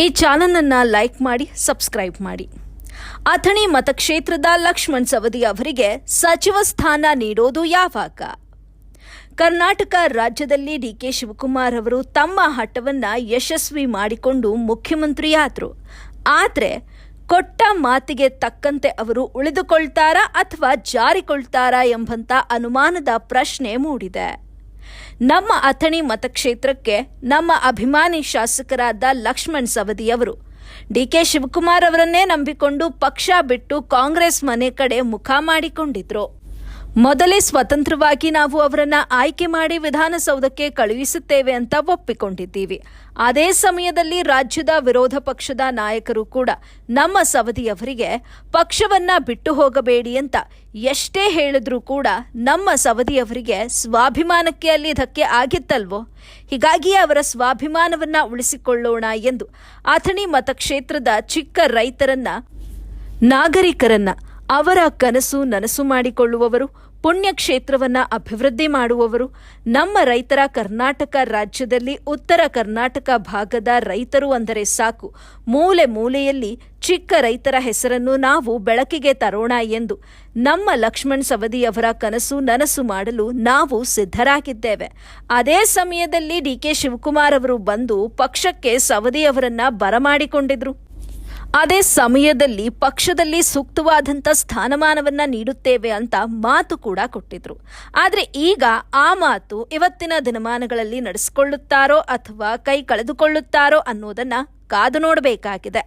ಈ ಚಾನಲನ್ನು ಲೈಕ್ ಮಾಡಿ, ಸಬ್ಸ್ಕ್ರೈಬ್ ಮಾಡಿ. ಅಥಣಿ ಮತಕ್ಷೇತ್ರದ ಲಕ್ಷ್ಮಣ್ ಸವದಿ ಅವರಿಗೆ ಸಚಿವ ಸ್ಥಾನ ನೀಡೋದು ಯಾವಾಗ? ಕರ್ನಾಟಕ ರಾಜ್ಯದಲ್ಲಿ ಡಿಕೆ ಶಿವಕುಮಾರ್ ಅವರು ತಮ್ಮ ಹಠವನ್ನ ಯಶಸ್ವಿ ಮಾಡಿಕೊಂಡು ಮುಖ್ಯಮಂತ್ರಿಯಾದರು. ಆದರೆ ಕೊಟ್ಟ ಮಾತಿಗೆ ತಕ್ಕಂತೆ ಅವರು ಉಳಿದುಕೊಳ್ತಾರಾ ಅಥವಾ ಜಾರಿಕೊಳ್ತಾರಾ ಎಂಬಂತ ಅನುಮಾನದ ಪ್ರಶ್ನೆ ಮೂಡಿದೆ. ನಮ್ಮ ಅಥಣಿ ಮತಕ್ಷೇತ್ರಕ್ಕೆ ನಮ್ಮ ಅಭಿಮಾನಿ ಶಾಸಕರಾದ ಲಕ್ಷ್ಮಣ್ ಸವದಿ ಅವರು ಡಿಕೆ ಶಿವಕುಮಾರ್ ಅವರನ್ನೇ ನಂಬಿಕೊಂಡು ಪಕ್ಷ ಬಿಟ್ಟು ಕಾಂಗ್ರೆಸ್ ಮನೆ ಕಡೆ ಮುಖ ಮಾಡಿಕೊಂಡಿದ್ರು. ಮೊದಲೇ ಸ್ವತಂತ್ರವಾಗಿ ನಾವು ಅವರನ್ನ ಆಯ್ಕೆ ಮಾಡಿ ವಿಧಾನಸೌಧಕ್ಕೆ ಕಳುಹಿಸುತ್ತೇವೆ ಅಂತ ಒಪ್ಪಿಕೊಂಡಿದ್ದೀವಿ. ಅದೇ ಸಮಯದಲ್ಲಿ ರಾಜ್ಯದ ವಿರೋಧ ಪಕ್ಷದ ನಾಯಕರು ಕೂಡ ನಮ್ಮ ಸವದಿಯವರಿಗೆ ಪಕ್ಷವನ್ನ ಬಿಟ್ಟು ಹೋಗಬೇಡಿ ಅಂತ ಎಷ್ಟೇ ಹೇಳಿದ್ರೂ ಕೂಡ ನಮ್ಮ ಸವದಿಯವರಿಗೆ ಸ್ವಾಭಿಮಾನಕ್ಕೆ ಅಲ್ಲಿ ಧಕ್ಕೆ ಆಗಿತ್ತಲ್ವೋ. ಹೀಗಾಗಿ ಅವರ ಸ್ವಾಭಿಮಾನವನ್ನ ಉಳಿಸಿಕೊಳ್ಳೋಣ ಎಂದು ಅಥಣಿ ಮತಕ್ಷೇತ್ರದ ಚಿಕ್ಕ ರೈತರನ್ನ, ನಾಗರಿಕರನ್ನ, ಅವರ ಕನಸು ನನಸು ಮಾಡಿಕೊಳ್ಳುವವರು, ಪುಣ್ಯಕ್ಷೇತ್ರವನ್ನ ಅಭಿವೃದ್ಧಿ ಮಾಡುವವರು, ನಮ್ಮ ರೈತರ ಕರ್ನಾಟಕ ರಾಜ್ಯದಲ್ಲಿ ಉತ್ತರ ಕರ್ನಾಟಕ ಭಾಗದ ರೈತರು ಅಂದರೆ ಸಾಕು, ಮೂಲೆ ಮೂಲೆಯಲ್ಲಿ ಚಿಕ್ಕ ರೈತರ ಹೆಸರನ್ನು ನಾವು ಬೆಳಕಿಗೆ ತರೋಣ ಎಂದು ನಮ್ಮ ಲಕ್ಷ್ಮಣ್ ಸವದಿಯವರ ಕನಸು ನನಸು ಮಾಡಲು ನಾವು ಸಿದ್ಧರಾಗಿದ್ದೇವೆ. ಅದೇ ಸಮಯದಲ್ಲಿ ಡಿಕೆ ಶಿವಕುಮಾರ್ ಅವರು ಬಂದು ಪಕ್ಷಕ್ಕೆ ಸವದಿಯವರನ್ನ ಬರಮಾಡಿಕೊಂಡಿದ್ರು. ಅದೇ ಸಮಯದಲ್ಲಿ ಪಕ್ಷದಲ್ಲಿ ಸೂಕ್ತವಾದಂಥ ಸ್ಥಾನಮಾನವನ್ನ ನೀಡುತ್ತೇವೆ ಅಂತ ಮಾತು ಕೂಡ ಕೊಟ್ಟಿದ್ರು. ಆದರೆ ಈಗ ಆ ಮಾತು ಇವತ್ತಿನ ದಿನಮಾನಗಳಲ್ಲಿ ನಡೆಸಿಕೊಳ್ಳುತ್ತಾರೋ ಅಥವಾ ಕೈ ಕಳೆದುಕೊಳ್ಳುತ್ತಾರೋ ಅನ್ನೋದನ್ನ ಕಾದು ನೋಡಬೇಕಾಗಿದೆ.